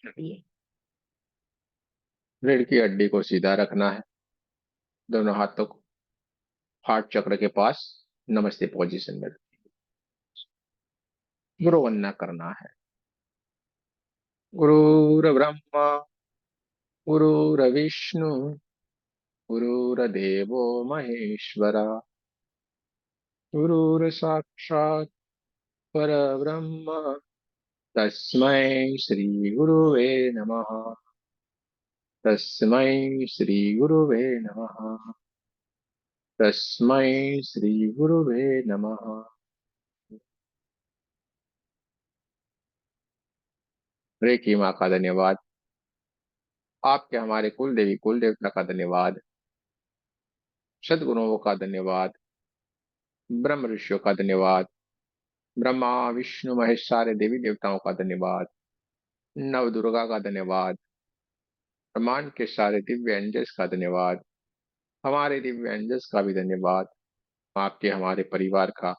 रीढ़ की हड्डी को सीधा रखना है। दोनों हाथों को हार्ट चक्र के पास नमस्ते पोजीशन में गुरु वंदना करना है। गुरुर्ब्रह्मा गुरुर्विष्णु गुरुर्देवो महेश्वरा गुरुर्साक्षात् परब्रह्म तस्मै श्री गुरुवे नमः। तस्मै श्री गुरुवे नमः। तस्मै श्री गुरुवे नमः। रेकी माँ का धन्यवाद। आपके हमारे कुल देवी कुल देवता का धन्यवाद। सदगुरुओं का धन्यवाद। ब्रह्म ऋषियों का धन्यवाद। ब्रह्मा विष्णु महेश सारे देवी देवताओं का धन्यवाद। नव दुर्गा का धन्यवाद। ब्रह्मांड के सारे दिव्य एंजल्स का धन्यवाद। हमारे दिव्य एंजल्स का भी धन्यवाद। आपके हमारे परिवार का,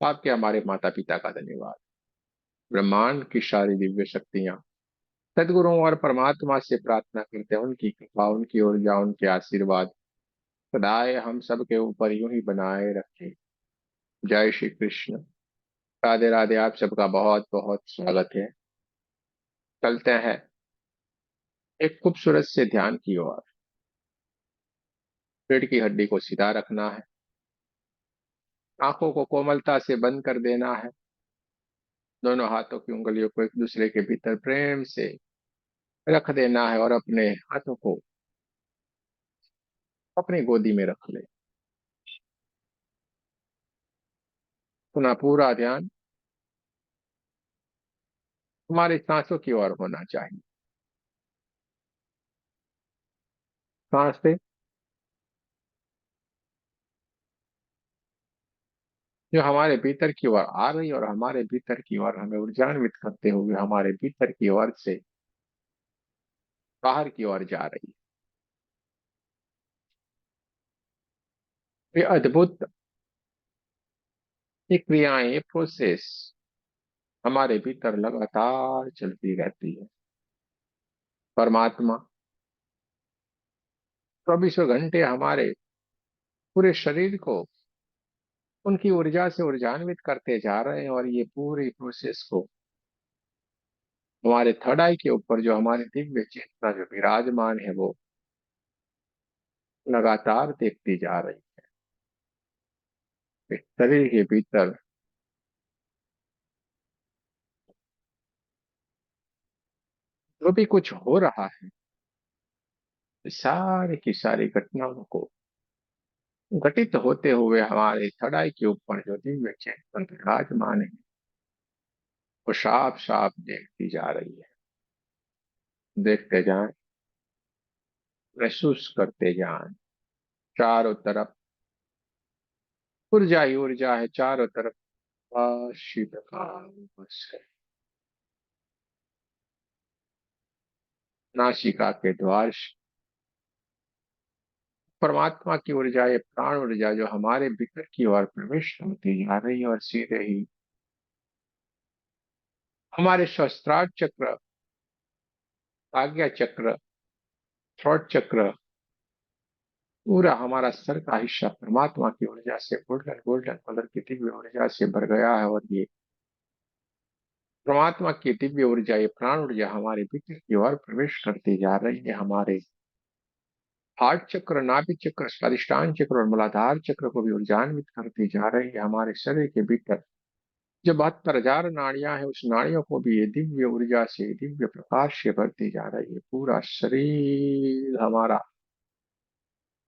आपके हमारे माता पिता का धन्यवाद। ब्रह्मांड की सारी दिव्य शक्तियां सदगुरुओं और परमात्मा से प्रार्थना करते हैं, उनकी कृपा, उनकी ऊर्जा, उनके आशीर्वाद सदाए हम सब के ऊपर यूं ही बनाए रखे। जय श्री कृष्ण। राधे राधे। आप सबका बहुत बहुत स्वागत है। चलते हैं एक खूबसूरत से ध्यान की ओर। रीढ़ की हड्डी को सीधा रखना है। आंखों को कोमलता से बंद कर देना है। दोनों हाथों की उंगलियों को एक दूसरे के भीतर प्रेम से रख देना है और अपने हाथों को अपनी गोदी में रख ले। पुनः पूरा ध्यान हमारी सांसों की ओर होना चाहिए। सांसें जो हमारे भीतर की ओर आ रही और हमारे भीतर की ओर हमें ऊर्जान्वित करते हुए हमारे भीतर की ओर से बाहर की ओर जा रही है। ये अद्भुत ये क्रियाएं, ये प्रोसेस हमारे भीतर लगातार चलती रहती है। परमात्मा 24 घंटे हमारे पूरे शरीर को उनकी ऊर्जा से ऊर्जान्वित करते जा रहे हैं और ये पूरी प्रोसेस को हमारे थर्ड आई के ऊपर जो हमारे दिव्य चेतना जो विराजमान है वो लगातार देखती जा रही है। इस शरीर के भीतर जो भी कुछ हो रहा है, इस सारी की सारी घटनाओं को घटित होते हुए हमारे थर्ड आई के ऊपर जो दिव्य चेतना विराजमान है वो साफ साफ देखती जा रही है। देखते जाएं, महसूस करते जाएं। चारों तरफ ऊर्जा ही ऊर्जा है। चारों तरफ काशी प्रकाश है। नासिका के द्वार से परमात्मा की ऊर्जा, ये प्राण ऊर्जा जो हमारे भीतर की ओर प्रवेश होती जा रही है और सीधे ही हमारे सहस्त्रार चक्र, आज्ञा चक्र, थ्रोट चक्र, पूरा हमारा सर का हिस्सा परमात्मा की ऊर्जा से गोल्डन गोल्डन कलर की दिव्य ऊर्जा से भर गया है। और ये परमात्मा की दिव्य ऊर्जा, ये प्राण ऊर्जा हमारे भीतर की ओर प्रवेश करती जा रही है। हमारे हार्ट चक्र, नाभि चक्र, स्वादिष्टान चक्र और मूलाधार चक्र को भी ऊर्जान्वित करती जा रही है। हमारे शरीर के भीतर जो 72,000 नाड़ियां हैं, उस नाड़ियों को भी ये दिव्य ऊर्जा से, दिव्य प्रकाश से भरती जा रही है। पूरा शरीर हमारा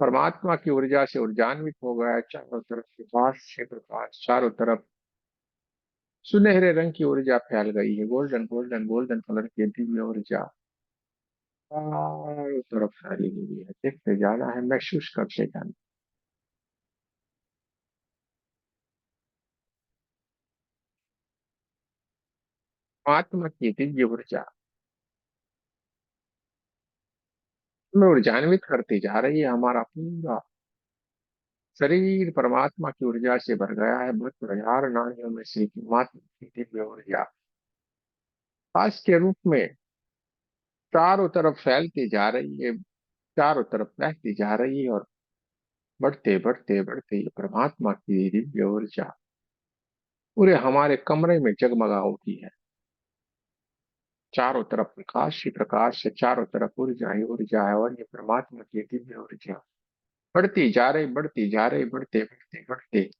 परमात्मा की ऊर्जा से ऊर्जान्वित हो गया है। चारों तरफ प्रकाश से प्रकाश, चारों तरफ सुनहरे रंग की ऊर्जा फैल गई है। गोल्डन गोल्डन गोल्डन कलर की दिव्य ऊर्जा चारों तरफ फैली हुई है। देखते जाना है, महसूस करते जाना। आत्मा की दिव्य ऊर्जा में ऊर्जान्वित करती जा रही है। हमारा पूरा शरीर परमात्मा की ऊर्जा से भर गया है। 72,000 नाड़ियों में से परमात्मा की दिव्य ऊर्जा आज के रूप में चारों तरफ फैलती जा रही है, चारों तरफ फैलती जा रही है, और बढ़ते बढ़ते बढ़ते ये परमात्मा की दिव्य ऊर्जा पूरे हमारे कमरे में जगमगा उठी है। चारों तरफ प्रकाश ही प्रकाश है, चारों तरफ ऊर्जा ही ऊर्जा है, और ये परमात्मा की दिव्य ऊर्जा बढ़ती जा रही, बढ़ती जा रही, बढ़ते बढ़ते बढ़ते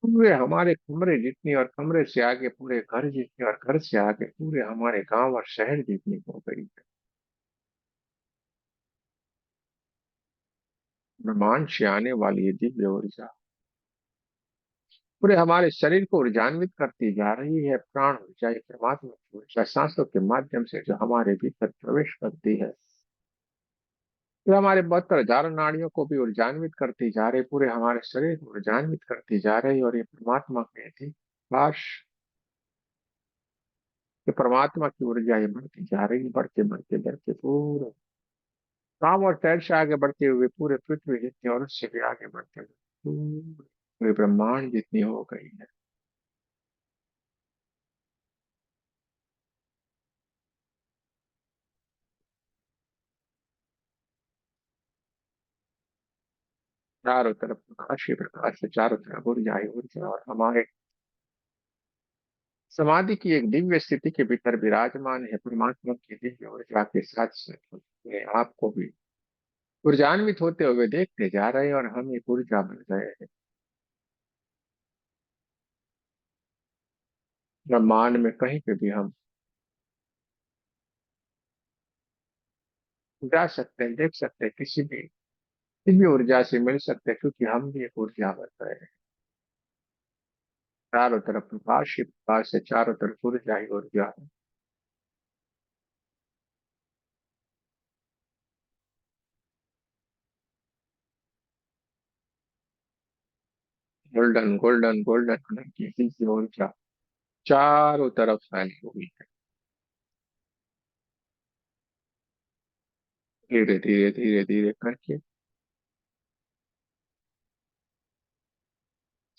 पूरे हमारे कमरे जितनी, और कमरे से आगे पूरे घर जितनी, और घर से आगे पूरे हमारे गांव और शहर जितनी हो गई है। ब्रह्मांड से आने वाली ये दिव्य ऊर्जा पूरे हमारे शरीर को ऊर्जान्वित करती जा रही है। प्राण ऊर्जा, ये परमात्मा की ऊर्जा सांसों के माध्यम से जो हमारे भीतर प्रवेश करती है, जो हमारे 72,000 नाड़ियों को भी ऊर्जान्वित करती जा रही, पूरे हमारे शरीर को ऊर्जान्वित करती जा रही। और ये परमात्मा की थी काश, ये परमात्मा की ऊर्जा ये बढ़ती जा रही, बढ़ते बढ़ते बढ़ते पूरे काम और शहर से आगे बढ़ते हुए पूरे पृथ्वी जितनी, और उससे भी आगे बढ़ते हुए पूरे ब्रह्मांड जितनी हो गई है। चारों तरफ प्रकाश ही प्रकाश है, चारों तरफ ऊर्जा ही ऊर्जा, और हमारे समाधि की एक दिव्य स्थिति के भीतर विराजमान है परमात्मा की दिव्य ऊर्जा के साथ साथ अपने आप को भी ऊर्जान्वित होते हुए देखते जा रहे हैं, और हम एक ऊर्जा बन गए हैं। ब्रह्मांड में कहीं पे भी हम जा सकते हैं, देख सकते हैं, किसी भी दिव्य ऊर्जा से मिल सकते हैं, क्योंकि हम भी एक ऊर्जा बन गए हैं। चारों तरफ प्रकाश ही प्रकाश है, चारों तरफ ऊर्जा ही ऊर्जा है। गोल्डन गोल्डन गोल्डन कलर की दिव्य ऊर्जा चारों तरफ फैली हुई है। धीरे धीरे धीरे धीरे करके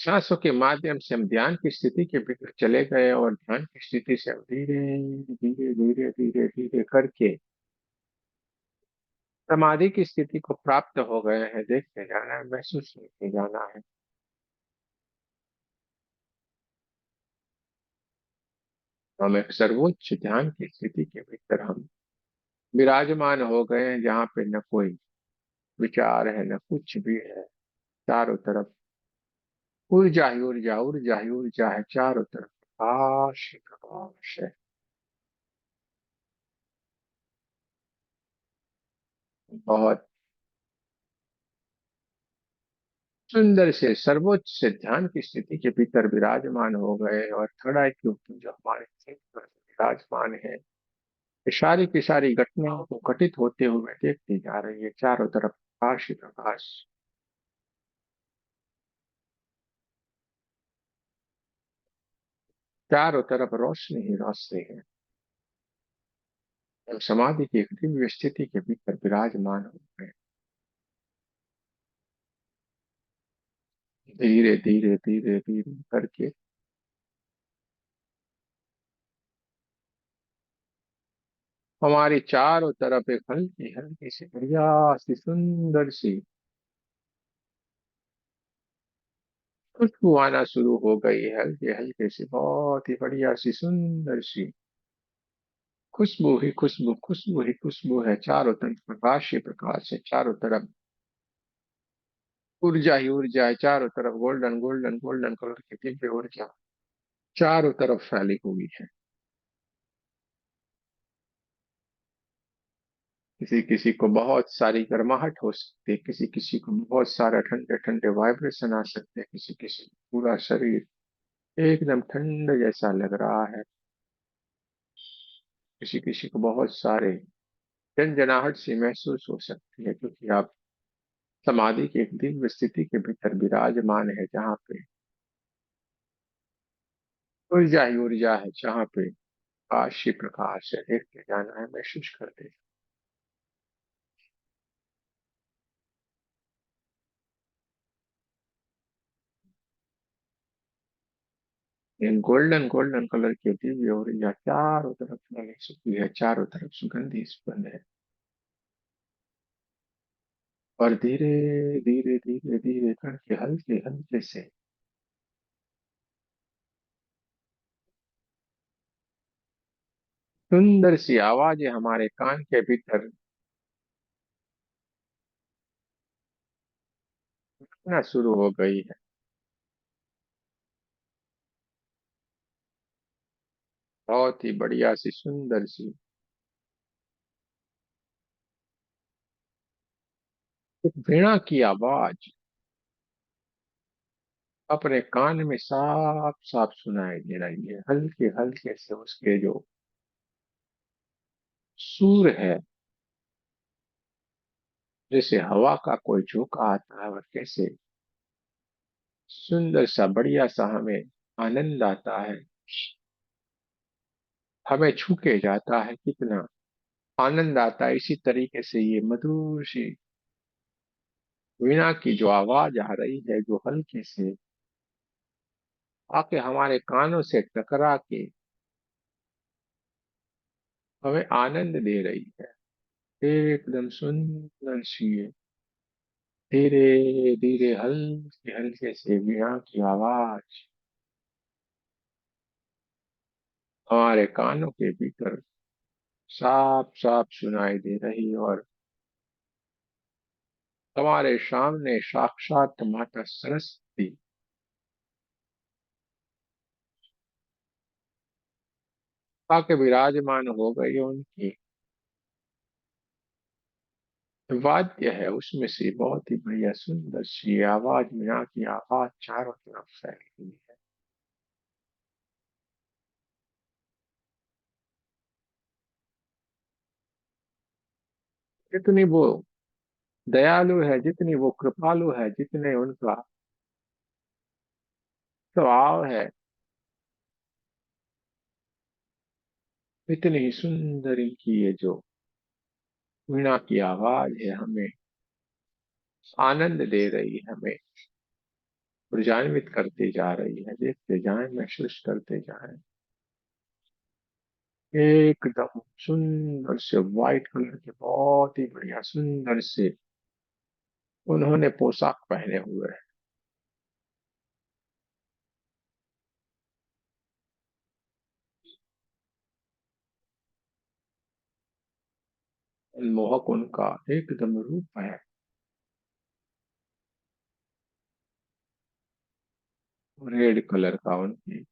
सांसों के माध्यम से हम ध्यान की स्थिति के भीतर चले गए, और ध्यान की स्थिति से हम धीरे धीरे धीरे धीरे धीरे करके समाधि की स्थिति को प्राप्त हो गए हैं। देखते जाना है, महसूस करते जाना है। हम एक सर्वोच्च ध्यान की स्थिति के भीतर हम विराजमान हो गए हैं, जहाँ पे न कोई विचार है, न कुछ भी है। चारों तरफ ऊर्जा ही ऊर्जा, ऊर्जा ही ऊर्जा है, चारों तरफ प्रकाश ही प्रकाश है। बहुत सुंदर से सर्वोच्च से ध्यान की स्थिति के भीतर विराजमान हो गए, और खड़ा के ऊपर जो हमारे चित्त पर विराजमान है, ये सारी की सारी घटनाओं को घटित होते हुए देखती जा रही है। चारों तरफ प्रकाश ही प्रकाश, चारों तरफ रोशनी ही रोशनी है। हम समाधि की एक दिव्य स्थिति के भीतर विराजमान हो गए। धीरे धीरे धीरे धीरे करके हमारी चारों तरफ एक हल्की हल्की सी बढ़िया सी सुंदर सी खुशबू आना शुरू हो गई है। हल्के हल्के सी बहुत ही बढ़िया सी सुंदर सी खुशबू ही खुशबू, खुशबू ही खुशबू है। चारों तरफ प्रकाश ही प्रकाश है, चारों तरफ ऊर्जा ही ऊर्जा है, चारों तरफ गोल्डन गोल्डन गोल्डन कलर की दिव्य ऊर्जा चारों तरफ फैली हुई है। किसी किसी को बहुत सारी गर्माहट हो सकती है, किसी किसी को बहुत सारा ठंडे ठंडे वाइब्रेशन आ सकते हैं, किसी किसी को पूरा शरीर एकदम ठंड जैसा लग रहा है, किसी किसी को बहुत सारे झंझनाहट सी महसूस हो सकती है, क्योंकि आप समाधि की एक दिव्य स्थिति के भीतर विराजमान है, जहाँ पे ऊर्जा ही ऊर्जा है, जहाँ पे प्रकाश ही प्रकाश है। देखते जाना है, महसूस करते ये गोल्डन गोल्डन कलर की दिव्य और या चारों तरफ लगी सुखी है, चारों तरफ सुगंधी सुगंध है। और धीरे धीरे धीरे धीरे करके हल्के हल्के से सुंदर सी आवाजें हमारे कान के भीतर ना शुरू हो गई है। बहुत ही बढ़िया सी सुंदर सी एक वीणा की आवाज अपने कान में साफ साफ सुनाई दे रही है। हल्के हल्के से उसके जो सुर है, जैसे हवा का कोई झोंका आता है, और कैसे सुंदर सा बढ़िया सा हमें आनंद आता है, हमें छू के जाता है, कितना आनंद आता है। इसी तरीके से ये मधुर सी वीणा की जो आवाज आ रही है, जो हल्के से आके हमारे कानों से टकरा के हमें आनंद दे रही है, एकदम सुंदर सी है। धीरे धीरे हल्के हल्के से वीणा की आवाज हमारे कानों के भीतर साफ साफ सुनाई दे रही, और हमारे सामने साक्षात माता सरस्वती आके विराजमान हो गई है। उनकी वाद्य है, उसमें से बहुत ही बढ़िया सुंदर सी आवाज, मीना की आवाज चारों तरफ फैली हुई है। जितनी वो दयालु है, जितनी वो कृपालु है, जितने उनका स्वभाव है, इतनी ही सुंदर इनकी ये जो वीणा की आवाज है, हमें आनंद दे रही है, हमें ऊर्जान्वित करते जा रही है। देखते जाएं, महसूस करते जाएं। एकदम सुंदर से व्हाइट कलर के बहुत ही बढ़िया सुंदर से उन्होंने पोशाक पहने हुए हैं। मोहक उनका एकदम रूप है। रेड कलर का उनकी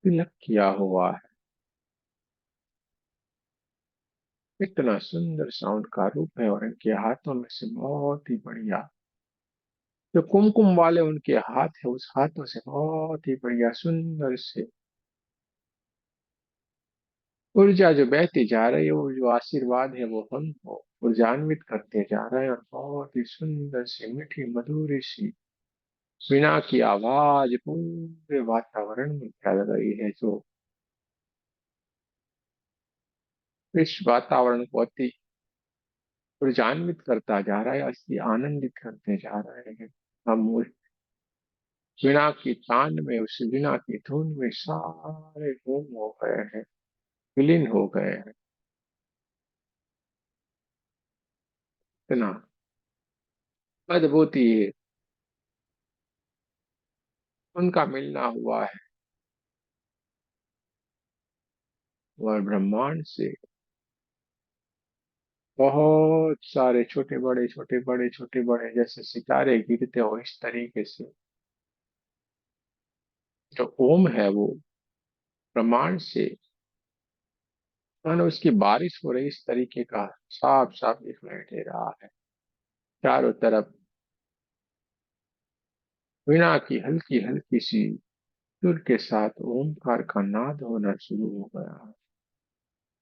तिलक किया हुआ है। इतना सुंदर सा उनका रूप है, और इनके हाथों में से बहुत ही बढ़िया जो कुमकुम वाले उनके हाथ है, उस हाथों से बहुत ही बढ़िया सुंदर से ऊर्जा जो बहती जा रही है, वो जो आशीर्वाद है, वो हमको ऊर्जान्वित करते जा रहे हैं। और बहुत ही सुंदर सी मीठी मधुरी सी वीणा की आवाज पूरे वातावरण में फैल रही है, जो इस वातावरण को अति ऊर्जान्वित करता जा रहा है, अति आनंदित करते जा रहे हैं। हम उस वीणा की तान में, उस वीणा की धुन में सारे गुम हो गए हैं, विलीन हो गए हैं। इतना अद्भुत ही उनका मिलना हुआ है, और ब्रह्मांड से बहुत सारे छोटे बड़े छोटे बड़े छोटे बड़े जैसे सितारे गिरते हो, इस तरीके से जो ओम है वो ब्रह्मांड से मानो उसकी बारिश हो रही, इस तरीके का साफ साफ दिखाई दे रहा है। चारों तरफ वीणा की हल्की हल्की सी सुर के साथ ओमकार का नाद होना शुरू हो गया।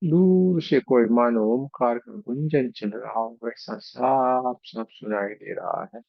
दूर से कोई मानो ओमकार का गुंजन चल रहा हो, वैसा साफ साफ सुनाई दे रहा है।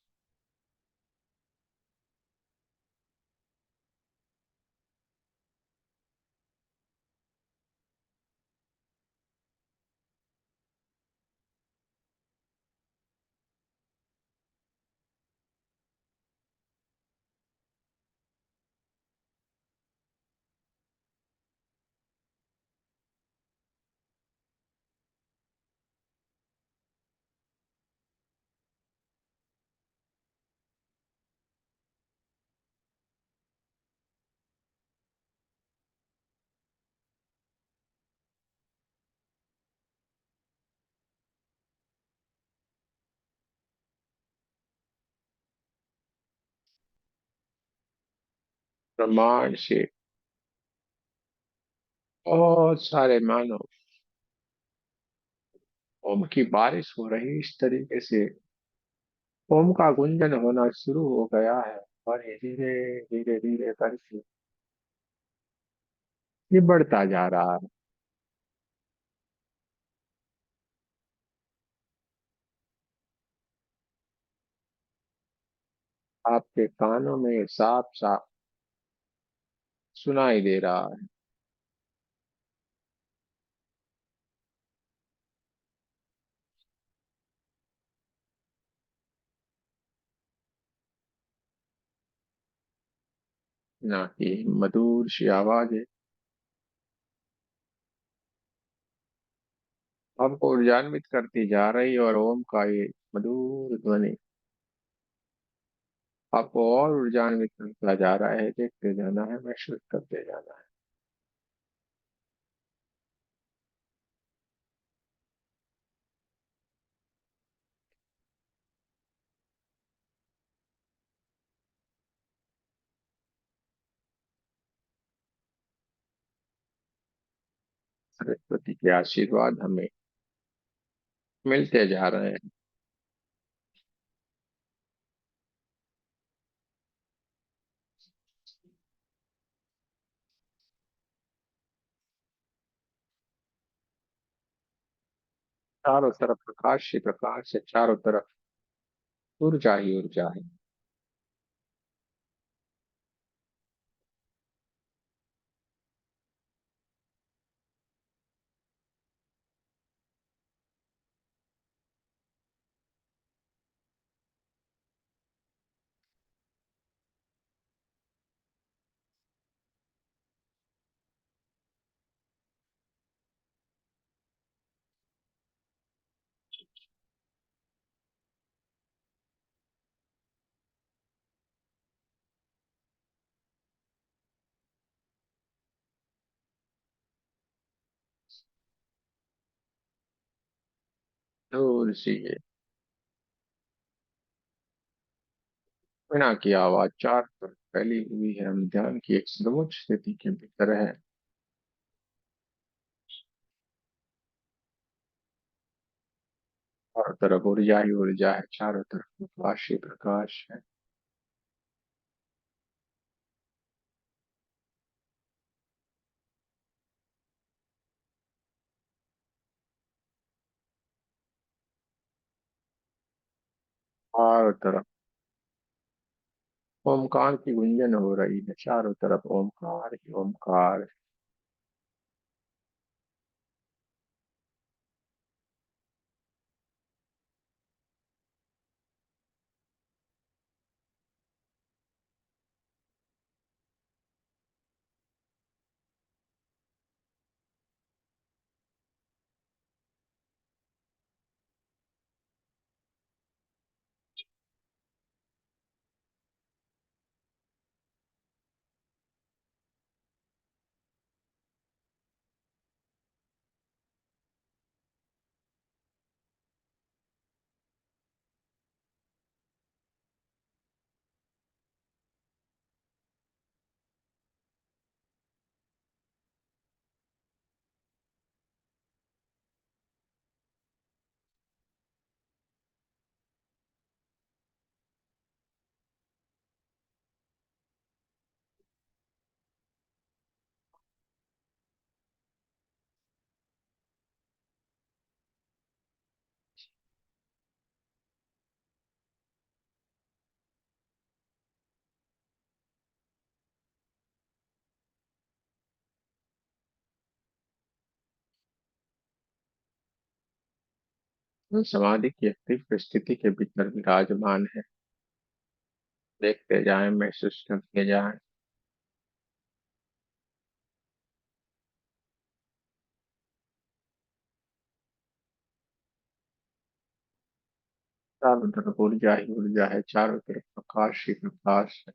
ब्रह्मांड से बहुत सारे मानव ओम की बारिश हो रही इस तरीके से ओम का गुंजन होना शुरू हो गया है और ये धीरे धीरे धीरे करके ये बढ़ता जा रहा है। आपके कानों में साफ साफ सुनाई दे रहा है। ना कि मधुर सी आवाज है आपको ऊर्जान्वित करती जा रही और ओम का ये मधुर ध्वनि आपको और ऊर्जान्वित करता जा रहा है। देखते जाना है, महसूस करते जाना है। सरस्वती के आशीर्वाद हमें मिलते जा रहे हैं। चारों तरफ प्रकाश ही प्रकाश है, चारों तरफ ऊर्जा ही ऊर्जा है। दूर सी है वीणा की आवाज चारों तरफ फैली हुई है। हम ध्यान की एक सर्वोच्च स्थिति के भीतर है। चारों तरफ ऊर्जा ही ऊर्जा है, चारों तरफ प्रकाश ही प्रकाश है। चारों तरफ ओमकार की गुंजन हो रही है, चारों तरफ ओमकार ही ओमकार। तो समाधि की तीव्र स्थिति के भीतर विराजमान है। देखते जाएं, महसूस करते जाएं। चारों तरफ ऊर्जा ही ऊर्जा है, चारों तरफ प्रकाश ही प्रकाश है।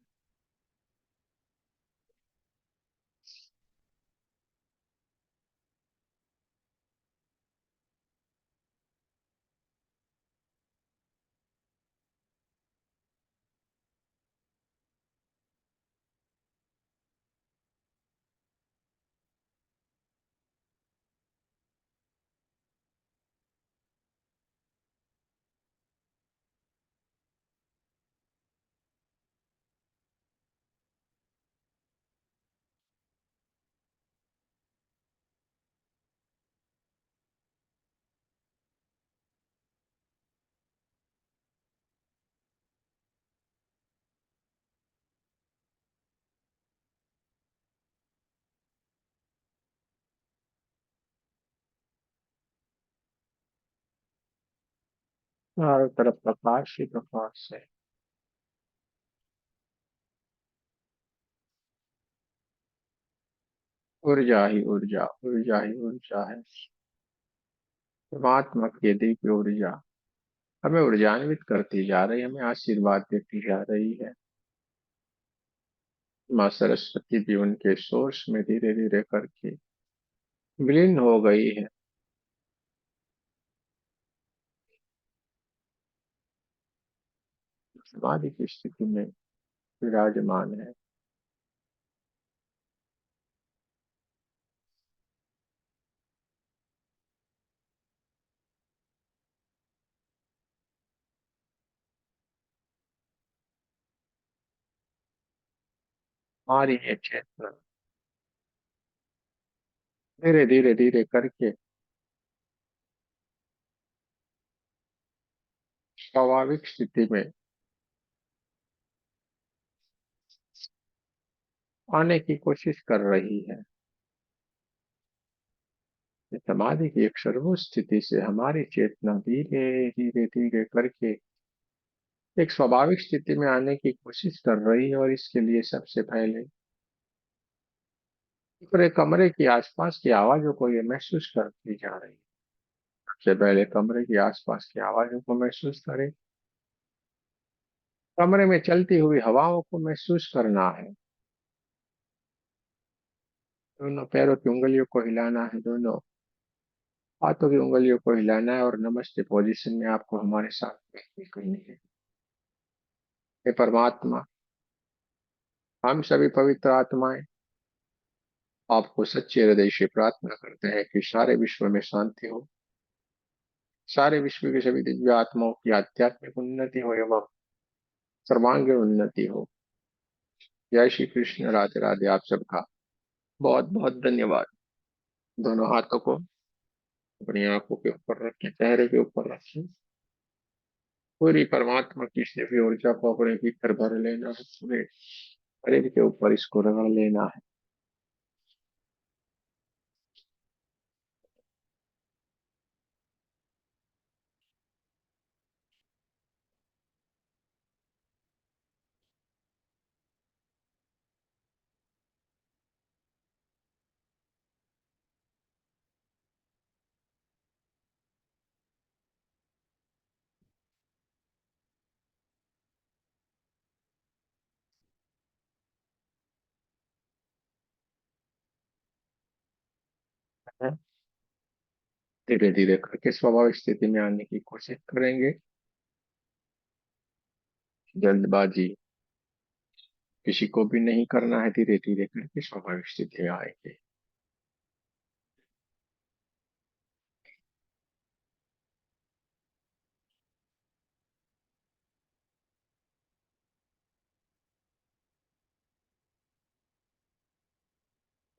चारों तरफ प्रकाश ही प्रकाश है। ऊर्जा ही ऊर्जा, ऊर्जा ही ऊर्जा है। परमात्मा की दिव्य ऊर्जा हमें ऊर्जान्वित करती जा रही है, हमें आशीर्वाद देती जा रही है। माँ सरस्वती भी उनके सोर्स में धीरे धीरे करके विलीन हो गई है। समाधि की स्थिति में विराजमान है। हमारी ये चेतना धीरे धीरे धीरे करके स्वाभाविक स्थिति में आने की कोशिश कर रही है। ये समाधि की एक सर्वोच्च स्थिति से हमारी चेतना धीरे धीरे धीरे करके एक स्वाभाविक स्थिति में आने की कोशिश कर रही है, और इसके लिए सबसे पहले पूरे कमरे की आसपास की आवाजों को ये महसूस करती जा रही है। सबसे पहले कमरे की आसपास की आवाजों को महसूस करें। कमरे में चलती हुई हवाओं को महसूस करना है। दोनों पैरों की उंगलियों को हिलाना है, दोनों हाथों की उंगलियों को हिलाना है, और नमस्ते पोजीशन में आपको हमारे साथ बैठनी करनी है। हे परमात्मा, हम सभी पवित्र आत्माएं आपको सच्चे हृदय से प्रार्थना करते हैं कि सारे विश्व में शांति हो, सारे विश्व के सभी दिव्य आत्माओं की आध्यात्मिक उन्नति हो एवं सर्वांगीण उन्नति हो। जय श्री कृष्ण, राधे राधे। आप सबका बहुत बहुत धन्यवाद। दोनों हाथों को अपनी आंखों के ऊपर रखें, चेहरे के ऊपर रखें। पूरी परमात्मा की दिव्य ऊर्जा को अपने भीतर भर लेना है, पूरे शरीर के ऊपर इसको रगड़ लेना है। धीरे धीरे करके स्वाभाविक स्थिति में आने की कोशिश करेंगे। जल्दबाजी किसी को भी नहीं करना है, धीरे धीरे करके स्वाभाविक स्थिति में आएंगे।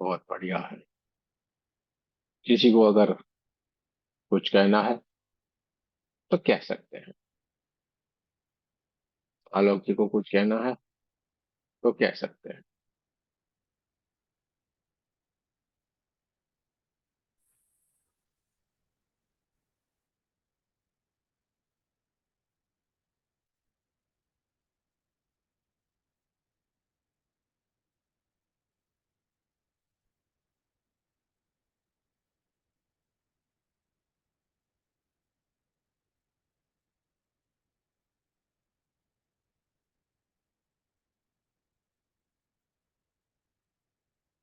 बहुत बढ़िया है। किसी को अगर कुछ कहना है तो कह सकते हैं। आलोक जी को कुछ कहना है तो कह सकते हैं।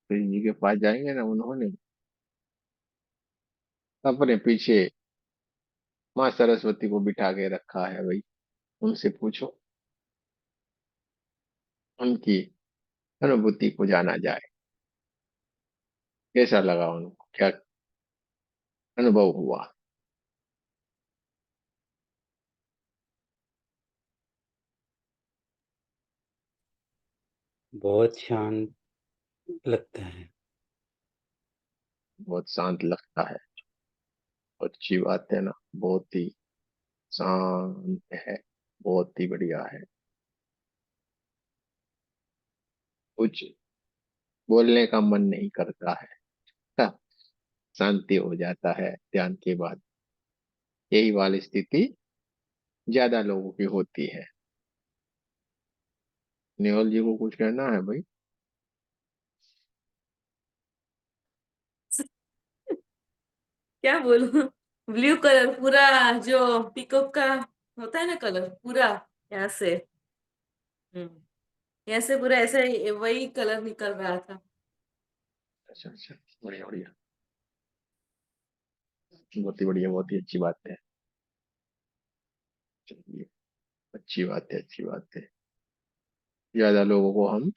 तो जी के पास जाएंगे ना, उन्होंने अपने पीछे माँ सरस्वती को बिठा के रखा है भाई। उनसे पूछो, उनकी अनुभूति को जाना जाए। कैसा लगा उनको, क्या अनुभव हुआ। बहुत शांत लगता है। बहुत शांत लगता है। बहुत अच्छी बात है ना। बहुत ही शांत है। बहुत ही बढ़िया है। कुछ बोलने का मन नहीं करता है। हाँ, शांति हो जाता है ध्यान के बाद। यही वाली स्थिति ज्यादा लोगों की होती है। नेवल जी को कुछ कहना है भाई? क्या बोलूं? ब्लू कलर पूरा, जो पीकॉक का होता है ना कलर, पूरा यहाँ से, यहाँ से पूरा ऐसे वही कलर निकल रहा था। अच्छा अच्छा, बढ़िया बढ़िया, बहुत ही बढ़िया, बहुत ही अच्छी बात है। चलिए, अच्छी बात है, अच्छी बात है। ज्यादा लोगों को हम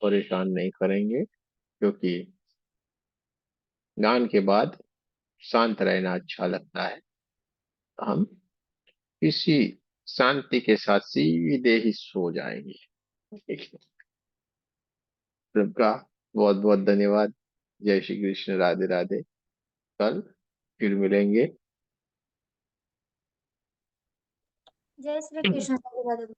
परेशान नहीं करेंगे, क्योंकि ज्ञान के बाद शांत रहना अच्छा लगता है। हम इसी शांति के साथ सीधे ही सो जाएंगे। ठीक है? सबका बहुत बहुत धन्यवाद। जय श्री कृष्ण, राधे राधे। कल फिर मिलेंगे। जय श्री कृष्ण, राधे राधे।